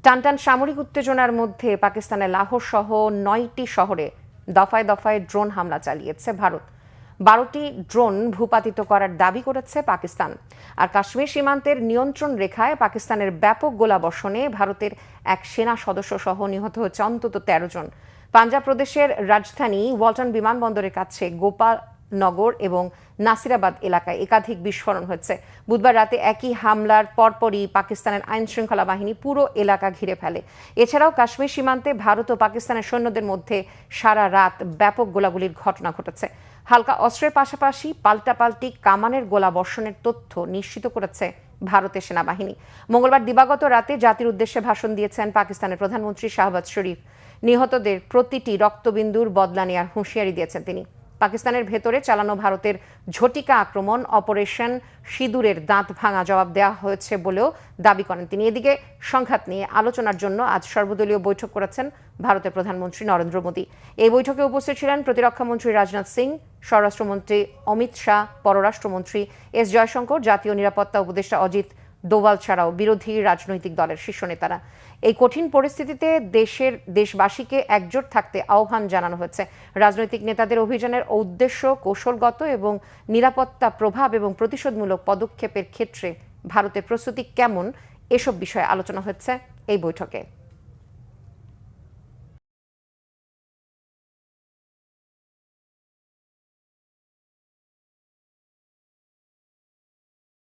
টানটান সামরিক উত্তেজনার মধ্যে পাকিস্তানের লাহোর সহ 9টি শহরে দফায় দফায় ড্রোন হামলা চালিয়েছে ভারত। 12টি ড্রোন ভূপাতিত করার দাবি করেছে পাকিস্তান। আর কাশ্মীর সীমান্তের নিয়ন্ত্রণ রেখায় পাকিস্তানের ব্যাপক গোলাবর্ষণে ভারতের এক সেনা সদস্য সহ নিহত হয়েছে অন্তত 13 জন। পাঞ্জাব প্রদেশের রাজধানী ওয়ালটন বিমানবন্দরের কাছে গোপালনগর এবং নাসিরাবাদ এলাকায় একাধিক বিস্ফোরণ হয়েছে। বুধবার রাতে একই হামলার পরপরই পাকিস্তানের আইন শৃঙ্খলা বাহিনী পুরো এলাকা ঘিরে ফেলে। এছাড়াও কাশ্মীর সীমান্তে ভারত ও পাকিস্তানের সৈন্যদের মধ্যে সারা রাত ব্যাপক গোলাগুলির ঘটনা ঘটেছে। হালকা অস্ত্রের পাশাপাশি পাল্টাপাল্টি কামানের গোলাবর্ষণের তথ্য নিশ্চিত করেছে ভারতের সেনাবাহিনী। মঙ্গলবার দিবাগত রাতে জাতির উদ্দেশ্যে ভাষণ দিয়েছেন পাকিস্তানের প্রধানমন্ত্রী শাহবাজ শরীফ। নিহতদের প্রতিটি রক্তবিন্দুর বদলা নেওয়ার হুঁশিয়ারি দিয়েছেন তিনি। পাকিস্তানের ভেতরে চালানো ভারতের ঝটিকা আক্রমণ অপারেশন সিঁদুরের দাঁত ভাঙা জবাব দেওয়া হয়েছে বলেও দাবি করেন তিনি। এদিকে সংঘাত নিয়ে আলোচনার জন্য আজ সর্বদলীয় বৈঠক করেছেন ভারতের প্রধানমন্ত্রী নরেন্দ্র মোদী। এই বৈঠকে উপস্থিত ছিলেন প্রতিরক্ষামন্ত্রী রাজনাথ সিং, স্বরাষ্ট্রমন্ত্রী অমিত শাহ, পররাষ্ট্রমন্ত্রী এস জয়শঙ্কর, জাতীয় নিরাপত্তা উপদেষ্টা অজিত দোভাল ছাড়াও বিরোধী রাজনৈতিক দলের শীর্ষ নেতারা। এই কঠিন পরিস্থিতিতে দেশবাসীকে একজোট থাকতে আহ্বান জানানো হয়েছে। রাজনৈতিক নেতাদের অভিযানের উদ্দেশ্য, কৌশলগত এবং নিরাপত্তা প্রভাব এবং প্রতিশোধমূলক পদক্ষেপের ক্ষেত্রে ভারতের প্রস্তুতি কেমন, এসব বিষয়ে আলোচনা হচ্ছে এই বৈঠকে।